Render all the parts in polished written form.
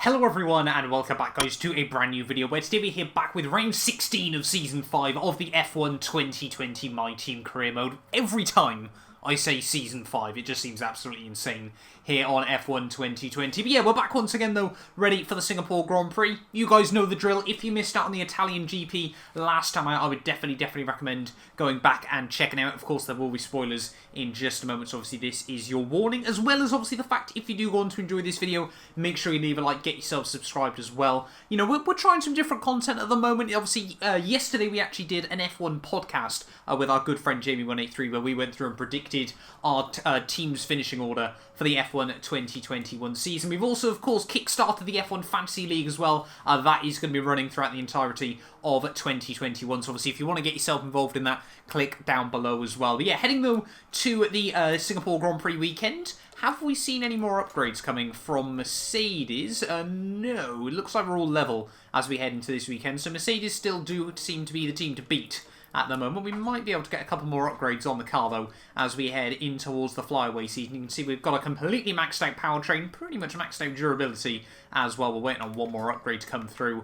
Hello everyone and welcome back guys to a brand new video where today we're here back with round 16 of season 5 of the F1 2020 My Team career mode. Every time I say season 5 it just seems absolutely insane here on F1 2020. But yeah, we're back once again though, ready for the Singapore Grand Prix. You guys know the drill. If you missed out on the Italian GP last time out, I would definitely recommend going back and checking out. Of course there will be spoilers in just a moment, so obviously this is your warning, as well as obviously the fact if you do go on to enjoy this video, make sure you leave a like, get yourself subscribed as well. You know, we're trying some different content at the moment. Obviously yesterday we actually did an F1 podcast with our good friend Jamie183 where we went through and predicted our team's finishing order for the F1 2021 season. We've also, of course, kick-started the F1 Fantasy League as well. That is going to be running throughout the entirety of 2021. So obviously, if you want to get yourself involved in that, click down below as well. But yeah, heading though to the Singapore Grand Prix weekend. Have we seen any more upgrades coming from Mercedes? No, it looks like we're all level as we head into this weekend. So Mercedes still do seem to be the team to beat at the moment. We might be able to get a couple more upgrades on the car though as we head in towards the flyaway season. You can see we've got a completely maxed out powertrain, pretty much maxed out durability as well. We're waiting on one more upgrade to come through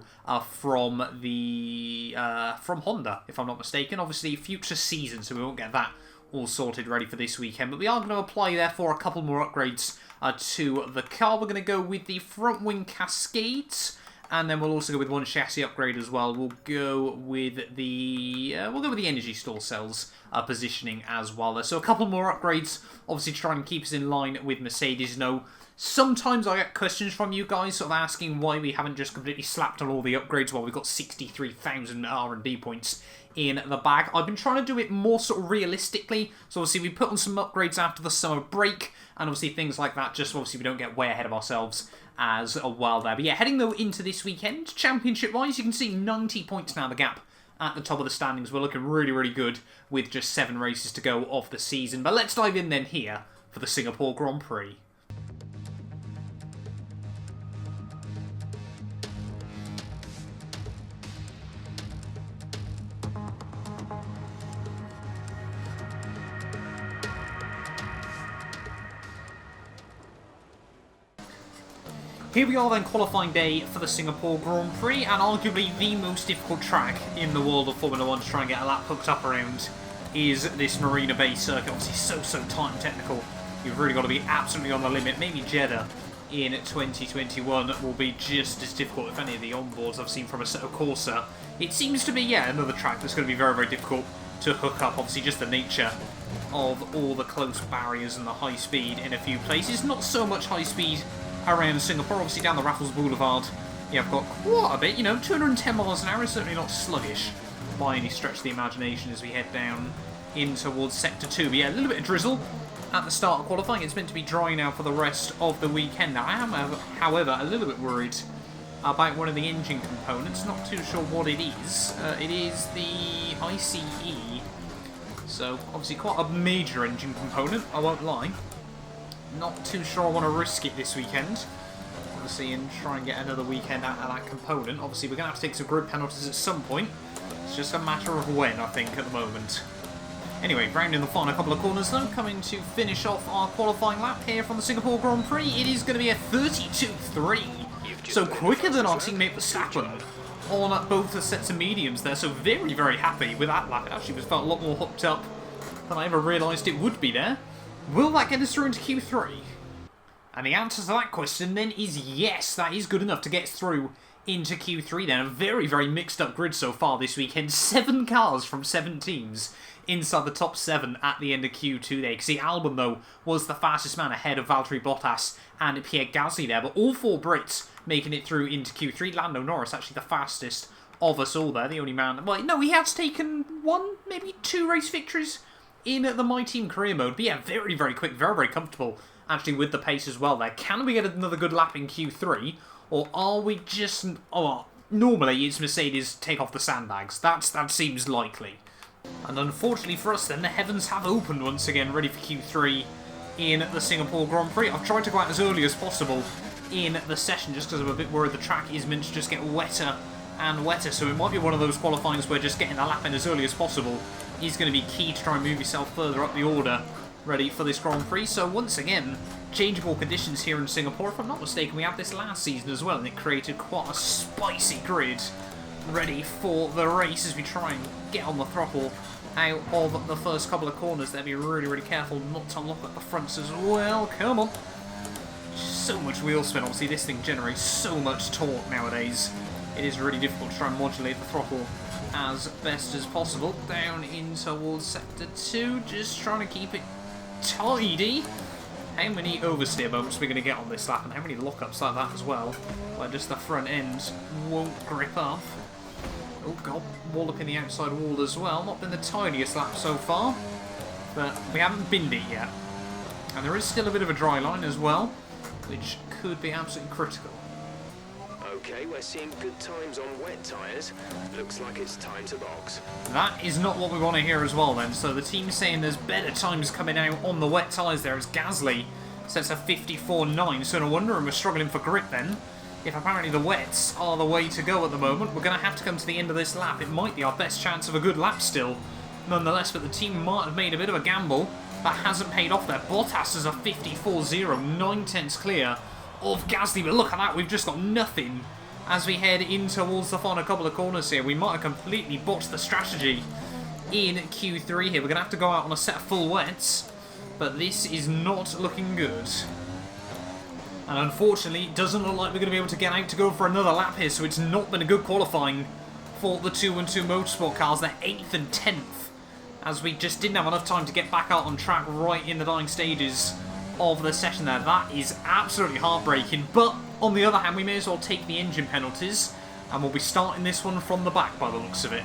from Honda, if I'm not mistaken. Obviously future season, so we won't get that all sorted ready for this weekend. But we are going to apply therefore a couple more upgrades to the car. We're going to go with the front wing cascades. And then we'll also go with one chassis upgrade as well. We'll go with the energy store cells positioning as well. So a couple more upgrades, obviously to try and keep us in line with Mercedes. No, sometimes I get questions from you guys sort of asking why we haven't just completely slapped on all the upgrades while we've got 63,000 R&D points in the bag. I've been trying to do it more sort of realistically. So obviously we put on some upgrades after the summer break and obviously things like that, just so obviously we don't get way ahead of ourselves as well there. But yeah, heading though into this weekend, championship-wise, you can see 90 points now the gap at the top of the standings. We're looking really good with just 7 races to go of the season. But let's dive in then here for the Singapore Grand Prix. Here we are then, qualifying day for the Singapore Grand Prix, and arguably the most difficult track in the world of Formula 1 to try and get a lap hooked up around is this Marina Bay circuit. Obviously so tight and technical. You've really got to be absolutely on the limit. Maybe Jeddah in 2021 will be just as difficult, if any of the onboards I've seen from Assetto Corsa. It seems to be, yeah, another track that's going to be very difficult to hook up. Obviously just the nature of all the close barriers and the high speed in a few places. Not so much high speed around Singapore. Obviously down the Raffles Boulevard yeah, I've got quite a bit, you know, 210 miles an hour is certainly not sluggish by any stretch of the imagination as we head down in towards Sector 2. But yeah, a little bit of drizzle at the start of qualifying. It's meant to be dry now for the rest of the weekend. Now I am, however, a little bit worried about one of the engine components. Not too sure what it is. It is the ICE. So obviously quite a major engine component, I won't lie. Not too sure I want to risk it this weekend, obviously, and try and get another weekend out of that component. Obviously, we're going to have to take some grid penalties at some point. It's just a matter of when, I think, at the moment. Anyway, rounding the final couple of corners, though, coming to finish off our qualifying lap here from the Singapore Grand Prix. It is going to be a 32.3, so quicker than our teammate Verstappen on both the sets of mediums there. So very happy with that lap. It actually was felt a lot more hooked up than I ever realised it would be there. Will that get us through into Q3? And the answer to that question then is yes, that is good enough to get us through into Q3 then. A very mixed up grid so far this weekend. 7 cars from 7 teams inside the top 7 at the end of Q2 there. You can see Albon, though, was the fastest man ahead of Valtteri Bottas and Pierre Gasly there. But all 4 Brits making it through into Q3. Lando Norris actually the fastest of us all there. The only man... Well, no, he has taken 1, maybe 2 race victories in the My Team career mode. But yeah, very quick, very comfortable actually with the pace as well there. Can we get another good lap in Q3? Or are we just... Oh, normally it's Mercedes take off the sandbags. That seems likely. And unfortunately for us then, the heavens have opened once again, ready for Q3 in the Singapore Grand Prix. I've tried to go out as early as possible in the session just because I'm a bit worried the track is meant to just get wetter and wetter. So it might be one of those qualifyings where just getting a lap in as early as possible is going to be key to try and move yourself further up the order ready for this Grand Prix. So once again, changeable conditions here in Singapore. If I'm not mistaken, we had this last season as well, and it created quite a spicy grid ready for the race as we try and get on the throttle out of the first couple of corners. There, be really, really careful not to lock at the fronts as well. Come on. So much wheel spin. Obviously, this thing generates so much torque nowadays. It is really difficult to try and modulate the throttle as best as possible. Down in towards Sector 2, just trying to keep it tidy. How many oversteer moments are we going to get on this lap, and how many lockups like that as well, where just the front end won't grip up. Oh god, wall up in the outside wall as well. Not been the tiniest lap so far, but we haven't binned it yet. And there is still a bit of a dry line as well, which could be absolutely critical. Okay, we're seeing good times on wet tyres. Looks like it's time to box. That is not what we want to hear as well then. So the team's saying there's better times coming out on the wet tyres there as Gasly sets a 54.9. So no wonder we're struggling for grip then. If apparently the wets are the way to go at the moment, we're going to have to come to the end of this lap. It might be our best chance of a good lap still, nonetheless, but the team might have made a bit of a gamble. That hasn't paid off there. Bottas is a 54.0, 9 tenths clear of Gasly, but look at that, we've just got nothing as we head in towards the final couple of corners here. We might have completely botched the strategy in Q3 here. We're going to have to go out on a set of full wets, but this is not looking good. And unfortunately, it doesn't look like we're going to be able to get out to go for another lap here, so it's not been a good qualifying for the 212 Motorsport cars. They're 8th and 10th, as we just didn't have enough time to get back out on track right in the dying stages of the session there. That is absolutely heartbreaking, but on the other hand, we may as well take the engine penalties, and we'll be starting this one from the back by the looks of it.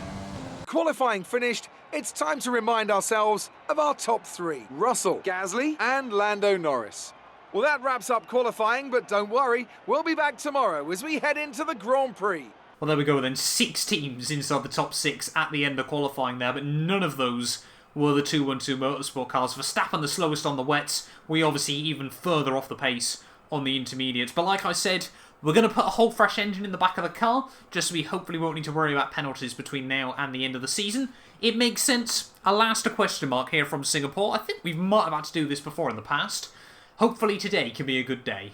Qualifying finished, it's time to remind ourselves of our top three: Russell, Gasly and Lando Norris. Well, that wraps up qualifying, but don't worry, we'll be back tomorrow as we head into the Grand Prix. Well, there we go then. 6 teams inside the top 6 at the end of qualifying there, but none of those were the 212 Motorsport cars. Verstappen the slowest on the wets. We obviously even further off the pace on the intermediates. But like I said, we're going to put a whole fresh engine in the back of the car, just so we hopefully won't need to worry about penalties between now and the end of the season. It makes sense. Alas, a question mark here from Singapore. I think we might have had to do this before in the past. Hopefully today can be a good day.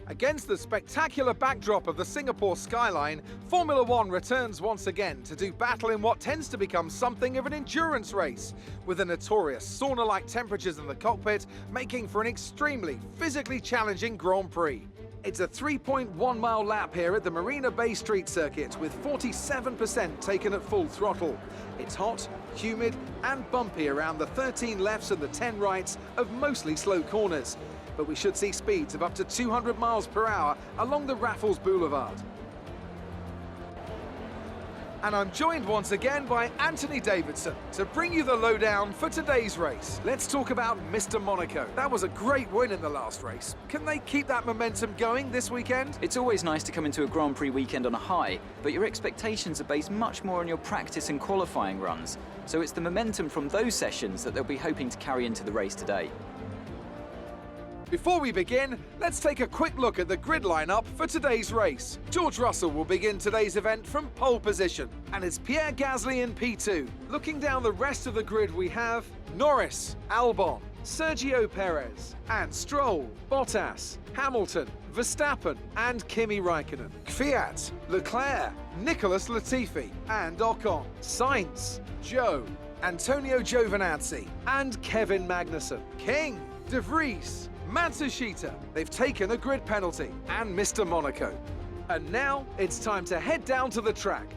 Against the spectacular backdrop of the Singapore skyline, Formula One returns once again to do battle in what tends to become something of an endurance race, with the notorious sauna-like temperatures in the cockpit making for an extremely physically challenging Grand Prix. It's a 3.1-mile lap here at the Marina Bay Street Circuit, with 47% taken at full throttle. It's hot, humid and bumpy around the 13 lefts and the 10 rights of mostly slow corners, but we should see speeds of up to 200 miles per hour along the Raffles Boulevard. And I'm joined once again by Anthony Davidson to bring you the lowdown for today's race. Let's talk about Mr. Monaco. That was a great win in the last race. Can they keep that momentum going this weekend? It's always nice to come into a Grand Prix weekend on a high, but your expectations are based much more on your practice and qualifying runs. So it's the momentum from those sessions that they'll be hoping to carry into the race today. Before we begin, let's take a quick look at the grid lineup for today's race. George Russell will begin today's event from pole position, and it's Pierre Gasly in P2. Looking down the rest of the grid, we have Norris, Albon, Sergio Perez, and Stroll, Bottas, Hamilton, Verstappen, and Kimi Raikkonen. Fiat, Leclerc, Nicholas Latifi, and Ocon, Sainz, Joe, Antonio Giovinazzi, and Kevin Magnussen. King, De Vries, Matsushita, they've taken a grid penalty, and Mr. Monaco. And now it's time to head down to the track.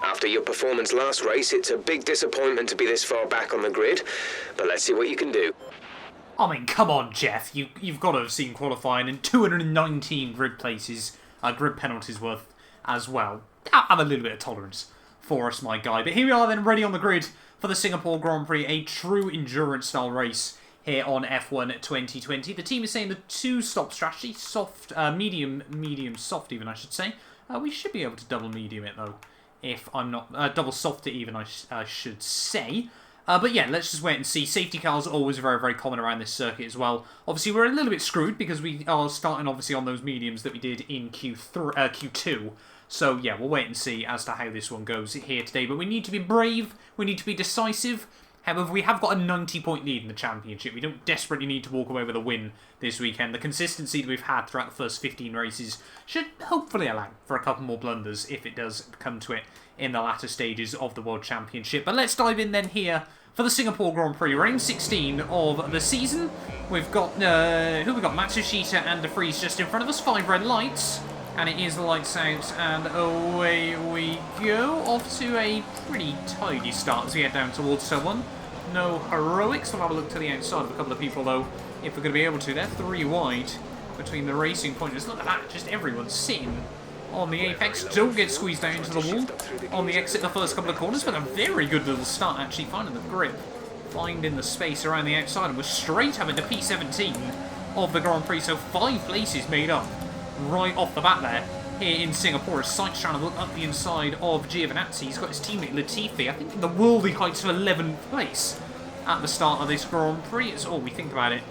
After your performance last race, it's a big disappointment to be this far back on the grid, but let's see what you can do. I mean, come on, Jeff. You've got to have seen qualifying and 219 grid places, grid penalties worth as well. Have a little bit of tolerance for us, my guy. But here we are then, ready on the grid for the Singapore Grand Prix, a true endurance-style race here on F1 2020. The team is saying the two-stop strategy, soft, medium, soft even, I should say. We should be able to double medium it, though, if I'm not... double soft it even, I should say. But yeah, let's just wait and see. Safety cars are always very, very common around this circuit as well. Obviously, we're a little bit screwed because we are starting, obviously, on those mediums that we did in Q2. So, yeah, we'll wait and see as to how this one goes here today. But we need to be brave, we need to be decisive. However, we have got a 90-point lead in the championship. We don't desperately need to walk away with a win this weekend. The consistency that we've had throughout the first 15 races should hopefully allow for a couple more blunders if it does come to it in the latter stages of the World Championship. But let's dive in then here for the Singapore Grand Prix. Round 16 of the season. We've got, who we got? Matsushita and De Vries just in front of us. 5 red lights. And it is the lights out, and away we go. Off to a pretty tidy start as we head down towards someone. No heroics. We'll have a look to the outside of a couple of people, though, if we're going to be able to. They're 3 wide between the racing pointers. Look at that, just everyone sitting on the apex. Don't get squeezed down into the wall on the exit the first couple of corners, but a very good little start, actually, finding the grip, finding the space around the outside, and we're straight up into P17 of the Grand Prix, so 5 places made up right off the bat there here in Singapore. As Sainz trying to look up the inside of Giovinazzi. He's got his teammate Latifi, I think, in the worldly heights of 11th place at the start of this Grand Prix. It's all we think about it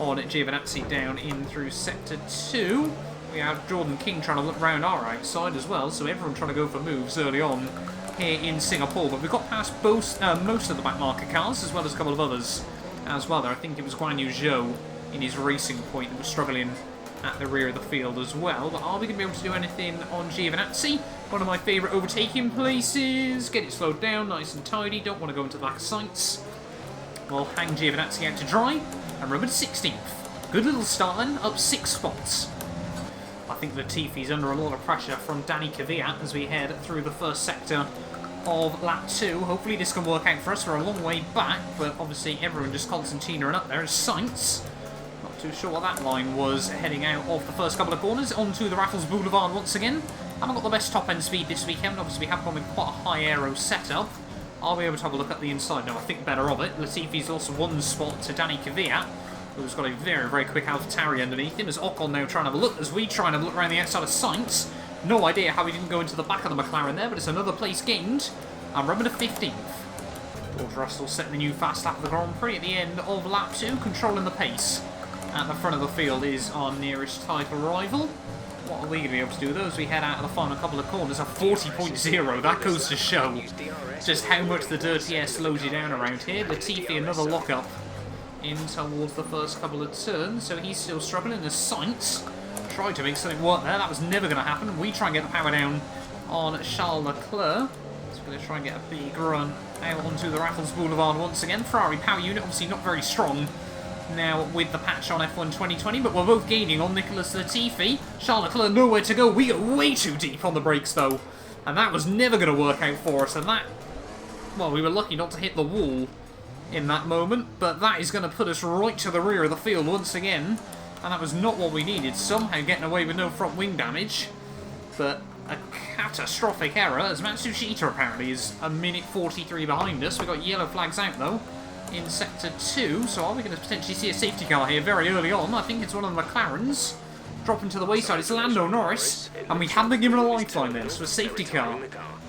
on Giovinazzi down in through Sector 2. We have Jordan King trying to look round our outside as well, so everyone trying to go for moves early on here in Singapore. But we've got past both, most of the back marker cars, as well as a couple of others as well there. I think it was Guan Yu Zhou in his racing point that was struggling at the rear of the field as well. But are we going to be able to do anything on Giovinazzi? One of my favourite overtaking places. Get it slowed down, nice and tidy. Don't want to go into the back of Sainz. We'll hang Giovinazzi out to dry. And remember, 16th. Good little start then, up 6 spots. I think Latifi's under a lot of pressure from Danny Kvyat as we head through the first sector of lap 2. Hopefully this can work out for us. We're a long way back, but obviously everyone just concertinaing up there is Sainz. Not too sure what that line was heading out of the first couple of corners. Onto the Raffles Boulevard once again. Haven't got the best top end speed this weekend. Obviously we have gone with quite a high aero setup. Are we able to have a look at the inside? No, I think better of it. Latifi's lost 1 spot to Danny Kvyat, who's got a very, very quick AlphaTauri underneath him, as Ocon now trying to have a look, as we try and have a look around the outside of Sainz. No idea how he didn't go into the back of the McLaren there, but it's another place gained. And we're to 15th. George Russell setting the new fast lap of the Grand Prix at the end of lap 2, controlling the pace. At the front of the field is our nearest title rival. What are we going to be able to do though as we head out of the final couple of corners? A 40.0, that goes to show just how much the dirty air slows you down around here. Latifi, another lock-up in towards the first couple of turns, so he's still struggling as Sainz tried to make something work there. That was never going to happen. We try and get the power down on Charles Leclerc. So we're going to try and get a big run out onto the Raffles Boulevard once again. Ferrari power unit, obviously not very strong now with the patch on F1 2020, but we're both gaining on Nicholas Latifi. Charles Leclerc nowhere to go. We go way too deep on the brakes though, and that was never going to work out for us. And that, well, we were lucky not to hit the wall in that moment, but that is going to put us right to the rear of the field once again, and that was not what we needed. Somehow getting away with no front wing damage, but a catastrophic error, as Matsushita apparently is a minute 43 behind us. We've got yellow flags out though in Sector 2, so are we going to potentially see a safety car here very early on? I think it's one of the McLarens dropping to the wayside. It's Lando Norris, and we haven't been given a lifeline then, so a safety car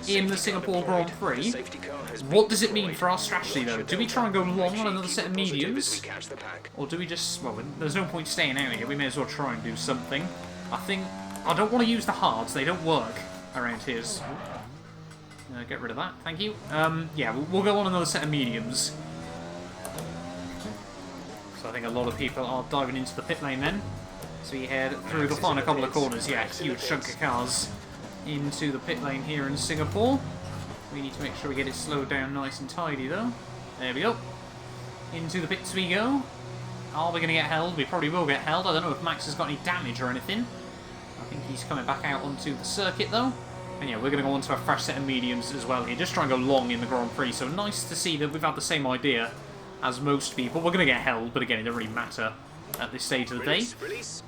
in the Singapore Grand Prix. What does it mean for our strategy though? Do we try and go long on another set of mediums? Or do we just, well, there's no point staying out here, we may as well try and do something. I don't want to use the hards, they don't work around here. Get rid of that, thank you. Yeah, we'll go on another set of mediums. So I think a lot of people are diving into the pit lane then. So we head through the final couple of corners. Yeah, huge chunk of cars into the pit lane here in Singapore. We need to make sure we get it slowed down nice and tidy though. There we go. Into the pits we go. Are we going to get held? We probably will get held. I don't know if Max has got any damage or anything. I think he's coming back out onto the circuit though. And yeah, we're going to go on to a fresh set of mediums as well here. Just try and go long in the Grand Prix. So nice to see that we've had the same idea as most people. We're going to get held, but again, it doesn't really matter at this stage of the day.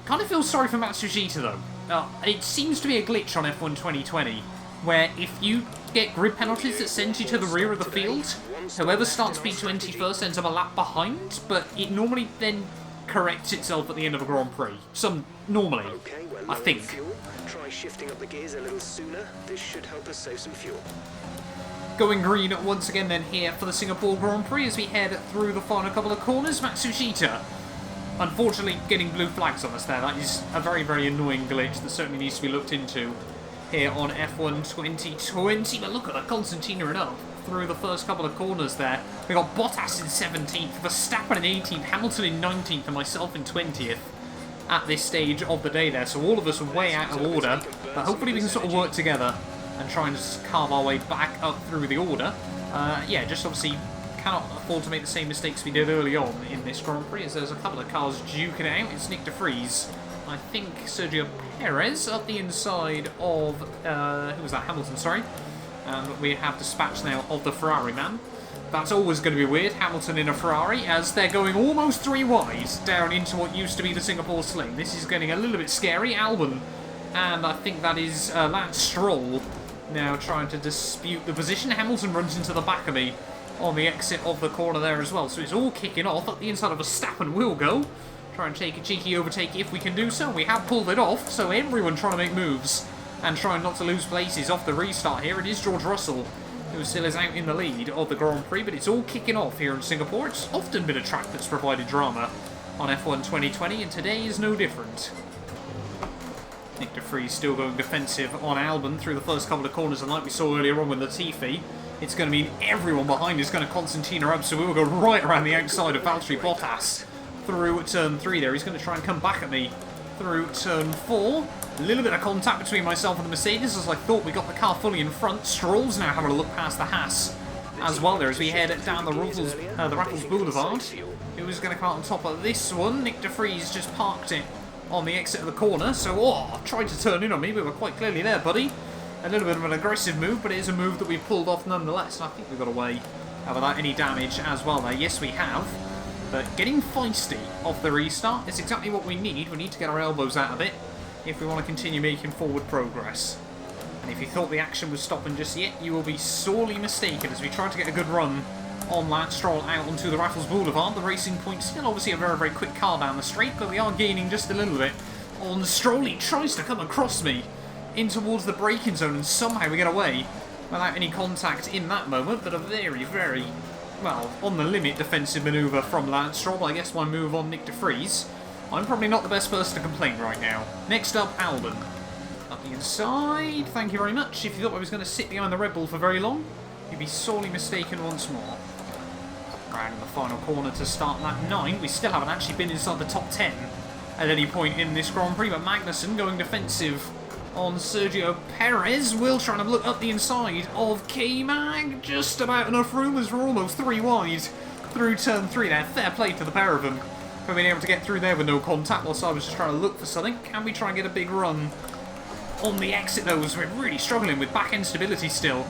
Kind of feel sorry for Matsushita though. It seems to be a glitch on F1 2020, where if you get grid penalties that send you to the rear of the field, whoever starts P20 first ends up a lap behind, but it normally then corrects itself at the end of a Grand Prix. Normally, I think. Try shifting up the gears a little sooner. This should help us save some fuel. Going green once again then here for the Singapore Grand Prix as we head through the final couple of corners. Matsushita, unfortunately, getting blue flags on us there. That is a very, very annoying glitch that certainly needs to be looked into here on F1 2020. But look at the concertina up through the first couple of corners there. We got Bottas in 17th, Verstappen in 18th, Hamilton in 19th, and myself in 20th at this stage of the day there. So all of us are way out of order, but hopefully we can sort of work together and try and just carve our way back up through the order. Yeah, just obviously cannot afford to make the same mistakes we did early on in this Grand Prix, as there's a couple of cars duking it out. It's Nick de Vries, I think Sergio Perez up the inside of, who was that, Hamilton, sorry. And we have dispatch now of the Ferrari man. That's always going to be weird, Hamilton in a Ferrari, as they're going almost 3 wide down into what used to be the Singapore Sling. This is getting a little bit scary. Albon, and I think that is Lance Stroll, now trying to dispute the position. Hamilton runs into the back of me on the exit of the corner there as well. So it's all kicking off. Up the inside of Verstappen will go. Try and take a cheeky overtake if we can do so. We have pulled it off, so everyone trying to make moves and trying not to lose places off the restart here. It is George Russell who still is out in the lead of the Grand Prix, but it's all kicking off here in Singapore. It's often been a track that's provided drama on F1 2020, and today is no different. Nick de Vries still going defensive on Albon through the first couple of corners, and like we saw earlier on with Latifi, it's going to mean everyone behind is going to concertina up, so we will go right around the outside of Valtteri Bottas through turn 3 there. He's going to try and come back at me through turn 4. A little bit of contact between myself and the Mercedes, as I thought we got the car fully in front. Stroll's now having a look past the Haas as well there as we head down the Raffles Boulevard. Who's going to come out on top of this one? Nick de Vries just parked it on the exit of the corner, so tried to turn in on me, but we're quite clearly there, buddy. A little bit of an aggressive move, but it is a move that we pulled off nonetheless, and I think we got away without any damage as well there. Yes, we have. But getting feisty off the restart is exactly what we need. We need to get our elbows out of it if we want to continue making forward progress. And if you thought the action was stopping just yet, you will be sorely mistaken as we try to get a good run on Lance Stroll out onto the Raffles Boulevard. The Racing Point still obviously a very, very quick car down the straight, but we are gaining just a little bit on Stroll. He tries to come across me in towards the braking zone, and somehow we get away without any contact in that moment, but a very, very, well, on the limit defensive manoeuvre from Lance Stroll. I guess my move on Nick de Vries. I'm probably not the best person to complain right now. Next up, Albon. Up the inside, thank you very much. If you thought I was going to sit behind the Red Bull for very long, you'd be sorely mistaken once more. Round in the final corner to start lap 9. We still haven't actually been inside the top 10 at any point in this Grand Prix, but Magnussen going defensive on Sergio Perez. Will trying to look up the inside of K-Mag. Just about enough room as we're almost 3 wide through turn 3 there. Fair play to the pair of them for being able to get through there with no contact whilst I was just trying to look for something. Can we try and get a big run on the exit though, as we're really struggling with back-end stability still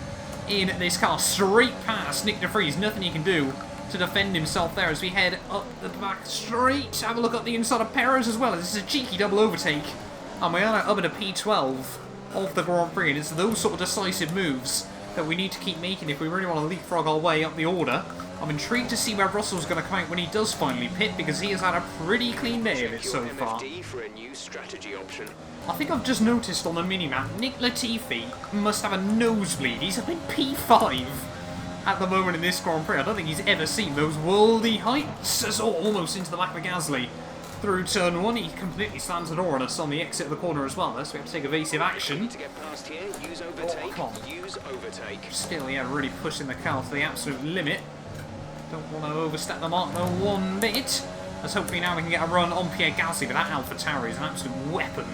in this car. Straight past Nick de Vries. Nothing he can do to defend himself there as we head up the back straight. Have a look at the inside of Perez as well. This is a cheeky double overtake. And we are now up at a P12 of the Grand Prix, and it's those sort of decisive moves that we need to keep making if we really want to leapfrog our way up the order. I'm intrigued to see where Russell's going to come out when he does finally pit, because he has had a pretty clean day of it so far. I think I've just noticed on the minimap, Nick Latifi must have a nosebleed. He's up in P5 at the moment in this Grand Prix. I don't think he's ever seen those worldy heights. It's almost into the back of Gasly. Through turn 1, he completely slams the door on us on the exit of the corner as well. So we have to take evasive action. Oh, come on. Still, yeah, really pushing the car to the absolute limit. Don't want to overstep the mark, though, one bit. Let's hopefully now we can get a run on Pierre Gasly, but that AlphaTauri is an absolute weapon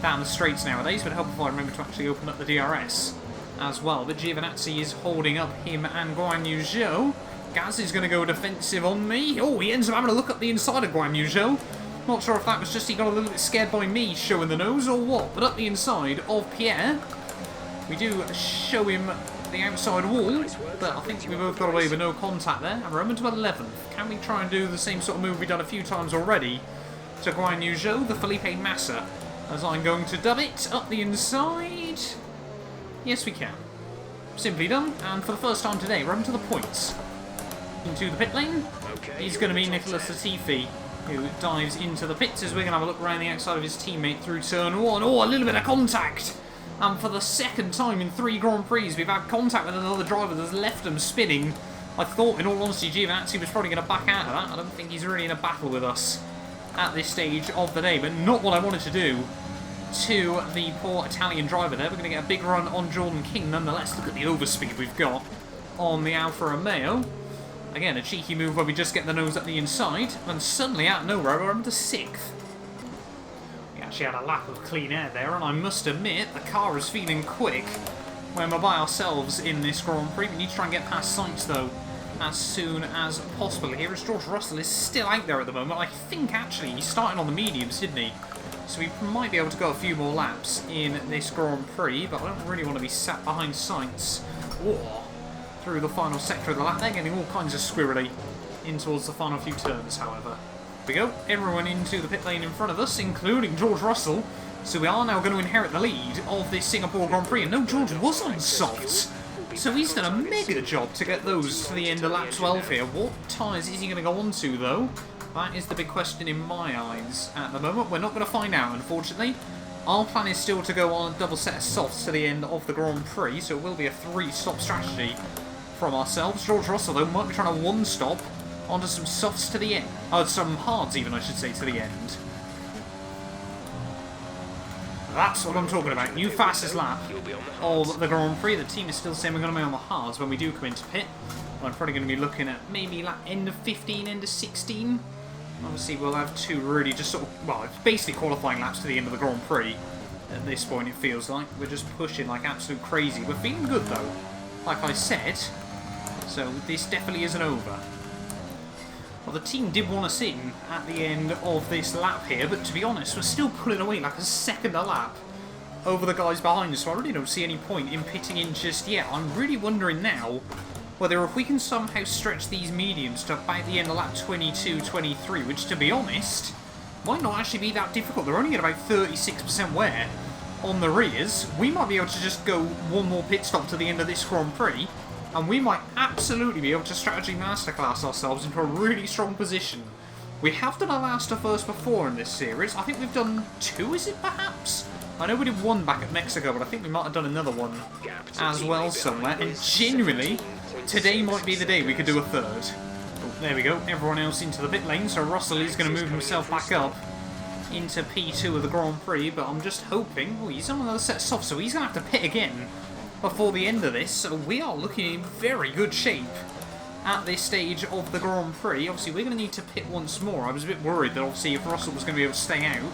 down the straights nowadays. But help if I remember to actually open up the DRS as well. But Giovinazzi is holding up him and Guan Yu Zhou. Gasly's going to go defensive on me. Oh, he ends up having a look up the inside of Guan Yu Zhou. Not sure if that was just he got a little bit scared by me showing the nose or what. But up the inside of Pierre, we do show him the outside wall. But I think we both got away with no contact there. And we're up to 11th. Can we try and do the same sort of move we've done a few times already to Guan Yu Zhou, the Felipe Massa, as I'm going to dub it up the inside? Yes, we can. Simply done. And for the first time today, we're up to the points. Into the pit lane. He's going to be Nicholas Latifi, who dives into the pits as we're going to have a look around the outside of his teammate through turn 1. Oh, a little bit of contact. And for the second time in 3 Grand Prix, we've had contact with another driver that's left him spinning. I thought, in all honesty, Giovinazzi was probably going to back out of that. I don't think he's really in a battle with us at this stage of the day, but not what I wanted to do to the poor Italian driver there. We're going to get a big run on Jordan King nonetheless. Look at the overspeed we've got on the Alfa Romeo. Again, a cheeky move where we just get the nose up the inside, and suddenly out of nowhere we're into 6th. We actually had a lap of clean air there, and I must admit, the car is feeling quick when we're by ourselves in this Grand Prix. We need to try and get past Sainz though as soon as possible here, as George Russell is still out there at the moment. I think actually he started on the mediums, didn't he? So we might be able to go a few more laps in this Grand Prix, but I don't really want to be sat behind Sainz. Whoa. Through the final sector of the lap. They're getting all kinds of squirrely in towards the final few turns, however. Here we go. Everyone into the pit lane in front of us, including George Russell. So we are now going to inherit the lead of this Singapore Grand Prix. And no, George was on softs. So he's done a mega job to get those to the end of lap 12 here. What tyres is he going to go on to, though? That is the big question in my eyes at the moment. We're not going to find out, unfortunately. Our plan is still to go on a double set of softs to the end of the Grand Prix. So it will be a 3-stop strategy from ourselves. George Russell, though, might be trying to 1-stop onto some softs to the end. Some hards even, I should say, to the end. That's what I'm talking about. New fastest lap of the Grand Prix. The team is still saying we're going to be on the hards when we do come into pit. I'm probably going to be looking at maybe lap end of 15, end of 16. Obviously, we'll have 2 really just sort of, well, it's basically qualifying laps to the end of the Grand Prix. At this point, it feels like. We're just pushing like absolute crazy. We're feeling good, though, like I said. So this definitely isn't over. Well, the team did want us in at the end of this lap here, but to be honest, we're still pulling away like a second a lap over the guys behind us, so I really don't see any point in pitting in just yet. I'm really wondering now whether if we can somehow stretch these mediums to about the end of lap 22, 23, which, to be honest, might not actually be that difficult. They're only at about 36% wear on the rears. We might be able to just go one more pit stop to the end of this Grand Prix, and we might absolutely be able to strategy masterclass ourselves into a really strong position. We have done a last to first before in this series. I think we've done 2, is it perhaps? I know we did 1 back at Mexico, but I think we might have done another one as well somewhere. And genuinely, today might be the day we could do a 3rd. Oh, there we go. Everyone else into the pit lane, so Russell is going to move himself back up into P2 of the Grand Prix, but I'm just hoping... Oh, he's on another set of softs, so he's going to have to pit again before the end of this, so we are looking in very good shape at this stage of the Grand Prix. Obviously, we're going to need to pit once more. I was a bit worried that obviously if Russell was going to be able to stay out,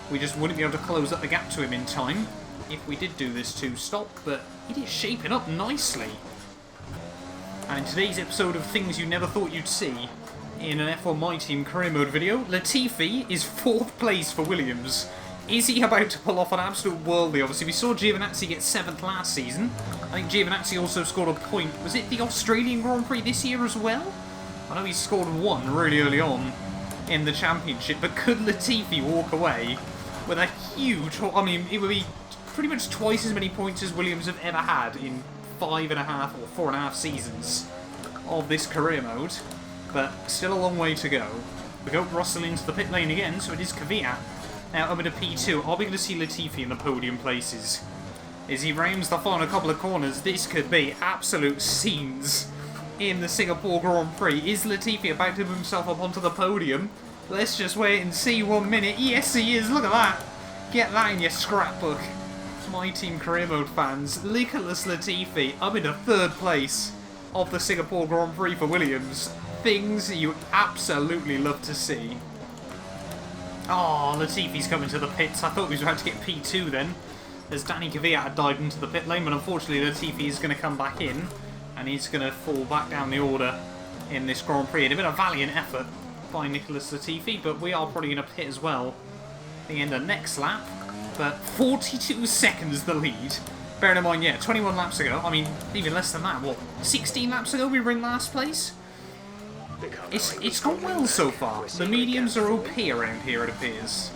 we just wouldn't be able to close up the gap to him in time if we did do this 2-stop, but it is shaping up nicely. And in today's episode of Things You Never Thought You'd See in an F1 My Team career mode video, Latifi is 4th place for Williams. Is he about to pull off an absolute worldie? Obviously, we saw Giovinazzi get 7th last season. I think Giovinazzi also scored a point. Was it the Australian Grand Prix this year as well? I know he scored 1 really early on in the championship, but could Latifi walk away with a huge... I mean, it would be pretty much twice as many points as Williams have ever had in 5.5 or 4.5 seasons of this career mode, but still a long way to go. We go Russell into the pit lane again, so it is Capure. Now up into P2, are we going to see Latifi in the podium places? As he rounds the final couple of corners, this could be absolute scenes in the Singapore Grand Prix. Is Latifi about to move himself up onto the podium? Let's just wait and see 1 minute. Yes, he is. Look at that. Get that in your scrapbook. My Team career mode fans, Nicholas Latifi up into 3rd place of the Singapore Grand Prix for Williams. Things you absolutely love to see. Oh, Latifi's coming to the pits. I thought he was about to get P2 then, as Danny Kvyat had dived into the pit lane, but unfortunately Latifi is going to come back in, and he's going to fall back down the order in this Grand Prix. It's been a valiant effort by Nicholas Latifi, but we are probably going to pit as well at the end of next lap. But 42 seconds the lead. Bearing in mind, yeah, 21 laps ago, I mean, even less than that, what, 16 laps ago we were in last place? It's gone well so far. The mediums are OP around here, it appears.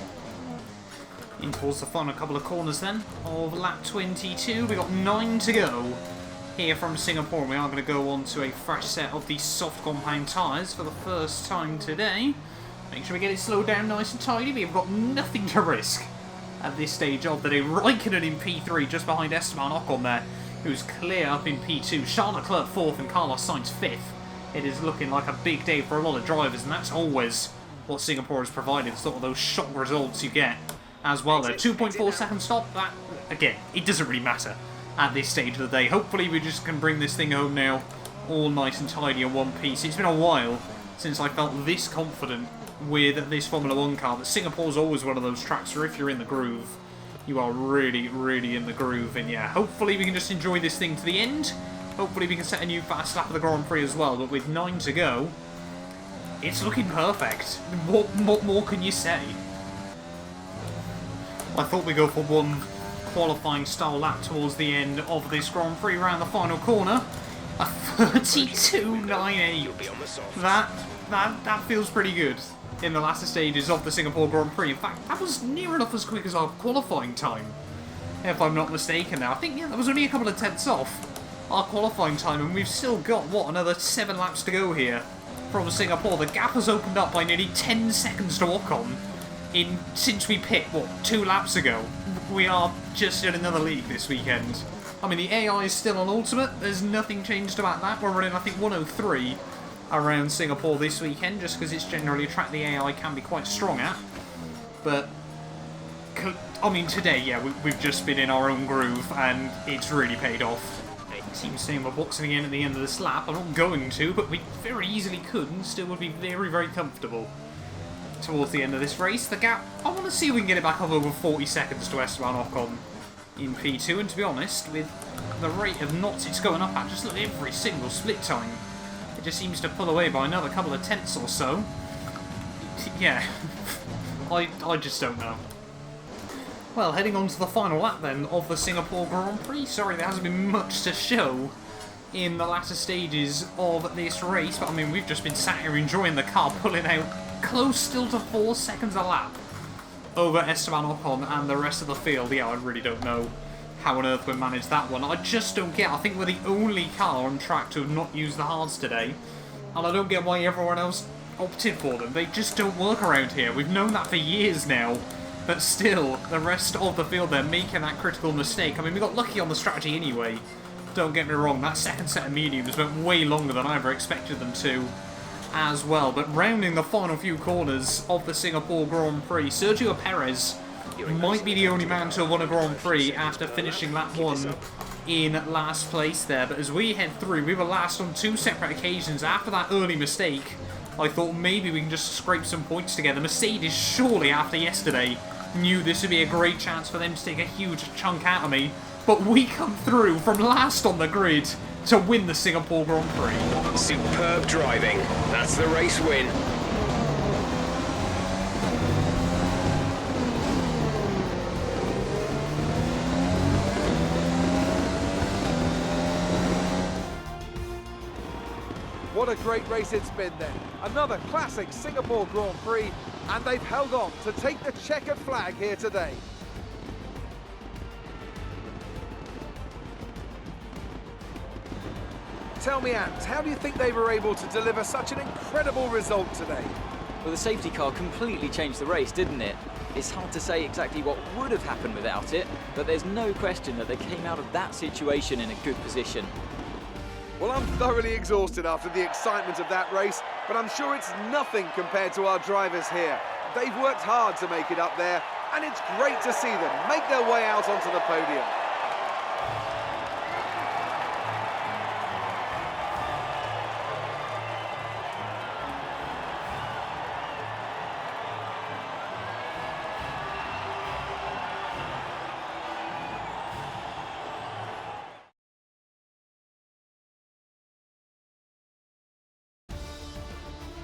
In towards the final couple of corners then of lap 22. We've got 9 to go here from Singapore. We are going to go on to a fresh set of these soft compound tyres for the first time today. Make sure we get it slowed down nice and tidy. We've got nothing to risk at this stage of the day. Raikkonen in P3 just behind Esteban Ocon there, who's clear up in P2. Charles Leclerc 4th and Carlos Sainz 5th. It is looking like a big day for a lot of drivers, and that's always what Singapore has provided, sort of those shock results you get as well there. 2.4 second stop, that, again, it doesn't really matter at this stage of the day. Hopefully we just can bring this thing home now, all nice and tidy in one piece. It's been a while since I felt this confident with this Formula 1 car, but Singapore's always one of those tracks where if you're in the groove, you are really, really in the groove. And yeah, hopefully we can just enjoy this thing to the end. Hopefully we can set a new fast lap of the Grand Prix as well, but with 9 to go, it's looking perfect. What more can you say? I thought we'd go for one qualifying style lap towards the end of this Grand Prix around the final corner. A 32.98. That feels pretty good in the latter stages of the Singapore Grand Prix. In fact, that was near enough as quick as our qualifying time, if I'm not mistaken now. I think, yeah, that was only a couple of tenths off our qualifying time, and we've still got, what, another 7 laps to go here from Singapore. The gap has opened up by nearly 10 seconds to Ocon since we pit, what, 2 laps ago. We are just in another league this weekend. I mean, the AI is still on Ultimate. There's nothing changed about that. We're running, I think, 103 around Singapore this weekend, just because it's generally a track the AI can be quite strong at. But, I mean, today, yeah, we've just been in our own groove, and it's really paid off. It seems saying we're boxing again at the end of this lap. I'm not going to, but we very easily could, and still would be very, very comfortable towards the end of this race. The gap, I want to see if we can get it back up over 40 seconds to Esteban Ocon in P2, and to be honest, with the rate of knots it's going up at, just look at every single split time, it just seems to pull away by another couple of tenths or so. Yeah, I just don't know. Well, heading on to the final lap then of the Singapore Grand Prix. Sorry, there hasn't been much to show in the latter stages of this race, but I mean, we've just been sat here enjoying the car pulling out close still to 4 seconds a lap over Esteban Ocon and the rest of the field. Yeah, I really don't know how on earth we managed that one. I just don't get. I think we're the only car on track to have not used the hards today, and I don't get why everyone else opted for them. They just don't work around here. We've known that for years now, but still, the rest of the field, they're making that critical mistake. I mean, we got lucky on the strategy anyway. Don't get me wrong, that second set of mediums went way longer than I ever expected them to as well. But rounding the final few corners of the Singapore Grand Prix, Sergio Perez might be the only man to have won a Grand Prix after finishing lap 1 in last place there. But as we head through, we were last on 2 separate occasions. After that early mistake, I thought maybe we can just scrape some points together. Mercedes, surely after yesterday, knew this would be a great chance for them to take a huge chunk out of me. But we come through from last on the grid to win the Singapore Grand Prix. Superb driving. That's the race win. What a great race it's been then. Another classic Singapore Grand Prix, and they've held on to take the checkered flag here today. Tell me, Ant, how do you think they were able to deliver such an incredible result today? Well, the safety car completely changed the race, didn't it? It's hard to say exactly what would have happened without it, but there's no question that they came out of that situation in a good position. Well, I'm thoroughly exhausted after the excitement of that race, but I'm sure it's nothing compared to our drivers here. They've worked hard to make it up there, and it's great to see them make their way out onto the podium.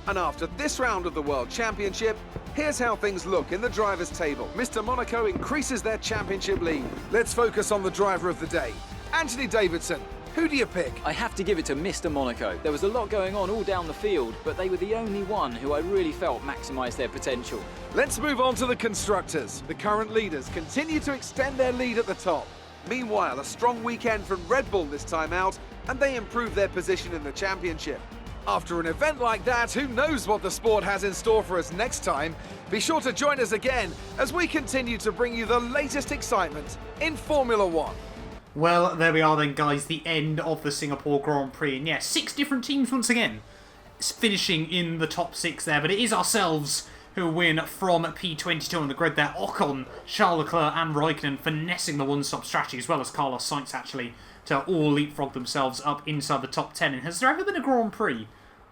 And after this round of the World Championship, here's how things look in the drivers' table. Mr. Monaco increases their championship lead. Let's focus on the driver of the day, Anthony Davidson. Who do you pick? I have to give it to Mr. Monaco. There was a lot going on all down the field, but they were the only one who I really felt maximised their potential. Let's move on to the constructors. The current leaders continue to extend their lead at the top. Meanwhile, a strong weekend from Red Bull this time out, and they improve their position in the championship. After an event like that, who knows what the sport has in store for us next time? Be sure to join us again as we continue to bring you the latest excitement in Formula 1. Well, there we are then, guys, the end of the Singapore Grand Prix. And yeah, 6 different teams once again finishing in the top 6 there, but it is ourselves who win from P22 on the grid there. Ocon, Charles Leclerc and Raikkonen finessing the one-stop strategy, as well as Carlos Sainz actually, to all leapfrog themselves up inside the top 10. And has there ever been a Grand Prix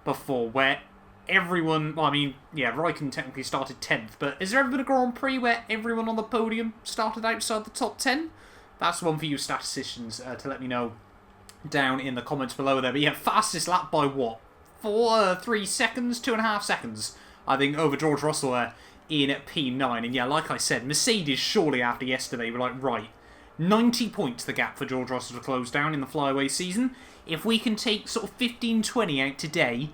before where everyone... Well, I mean, yeah, Raikkonen technically started 10th, but has there ever been a Grand Prix where everyone on the podium started outside the top 10? That's one for you statisticians to let me know down in the comments below there. But yeah, fastest lap by what? 3 seconds? 2.5 seconds, I think, over George Russell there in P9. And yeah, like I said, Mercedes surely after yesterday were like, right, 90 points the gap for George Russell to close down in the flyaway season. If we can take sort of 15-20 out today,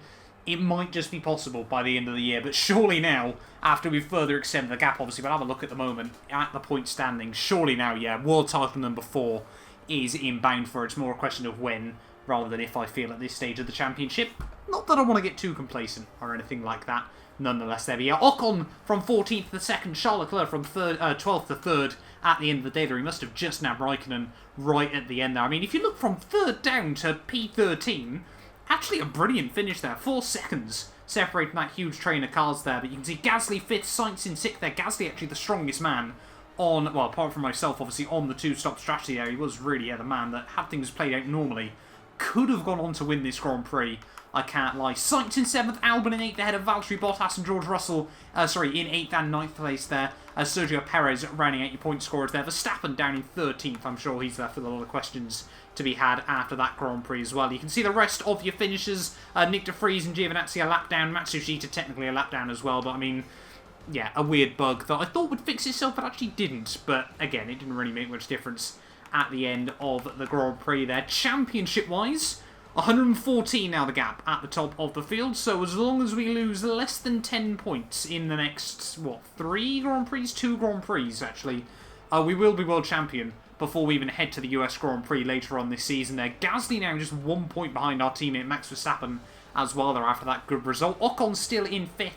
it might just be possible by the end of the year. But surely now, after we've further extended the gap, obviously we'll have a look at the moment at the point standing. Surely now, yeah, world title number 4 is inbound for. It's more a question of when rather than if I feel at this stage of the championship. Not that I want to get too complacent or anything like that. Nonetheless, there we are. Ocon from 14th to 2nd, Charles Leclerc from 12th to 3rd at the end of the day there. He must have just nabbed Raikkonen right at the end there. I mean, if you look from 3rd down to P13, actually a brilliant finish there. 4 seconds separating that huge train of cars there. But you can see Gasly 5th, Sainz in 6th there. Gasly actually the strongest man on, well, apart from myself, obviously, on the two-stop strategy there. He was really the man that, had things played out normally, could have gone on to win this Grand Prix. I can't lie. Sainz in 7th, Albon in 8th ahead of Valtteri Bottas and George Russell, in 8th and 9th place there. Sergio Perez rounding out your point scorers there. Verstappen down in 13th. I'm sure he's left with a lot of questions to be had after that Grand Prix as well. You can see the rest of your finishers. Nick de Vries and Giovinazzi a lap down. Matsushita technically a lap down as well, but I mean, yeah, a weird bug that I thought would fix itself, but actually didn't. But again, it didn't really make much difference at the end of the Grand Prix there. Championship-wise, 114 now the gap at the top of the field, so as long as we lose less than 10 points in the next, what, 3 Grand Prix? 2 Grand Prix, actually, we will be world champion before we even head to the US Grand Prix later on this season there. Gasly now just 1 point behind our teammate Max Verstappen as well there after that good result. Ocon still in 5th,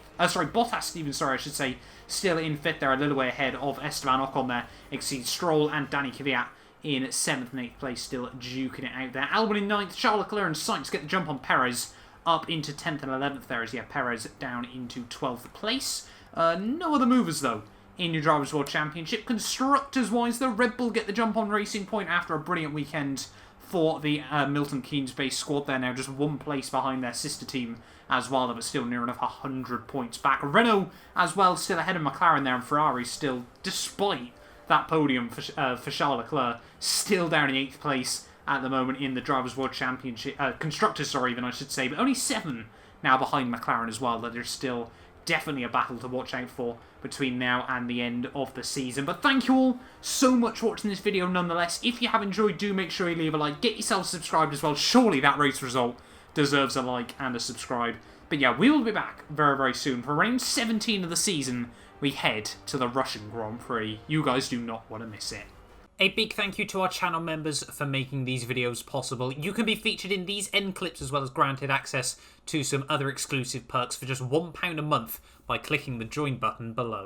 Bottas even, I should say, still in 5th there, a little way ahead of Esteban Ocon there. Exceeds Stroll and Danny Kvyat in 7th and 8th place, still duking it out there. Albon in 9th, Charles Leclerc and Sainz get the jump on Perez up into 10th and 11th there, as yeah, Perez down into 12th place. No other movers though in your Drivers' World Championship. Constructors-wise, the Red Bull get the jump on Racing Point after a brilliant weekend for the Milton Keynes-based squad there now, just 1 place behind their sister team as well, but still near enough 100 points back. Renault as well, still ahead of McLaren there, and Ferrari still, despite that podium for Charles Leclerc, still down in 8th place at the moment in the Drivers' World Championship. Constructors, sorry, even I should say, but only 7 now behind McLaren as well, that there's still definitely a battle to watch out for between now and the end of the season. But thank you all so much for watching this video nonetheless. If you have enjoyed, do make sure you leave a like. Get yourself subscribed as well. Surely that race result deserves a like and a subscribe. But yeah, we will be back very, very soon. For round 17 of the season, we head to the Russian Grand Prix. You guys do not want to miss it. A big thank you to our channel members for making these videos possible. You can be featured in these end clips as well as granted access to some other exclusive perks for just £1 a month by clicking the join button below.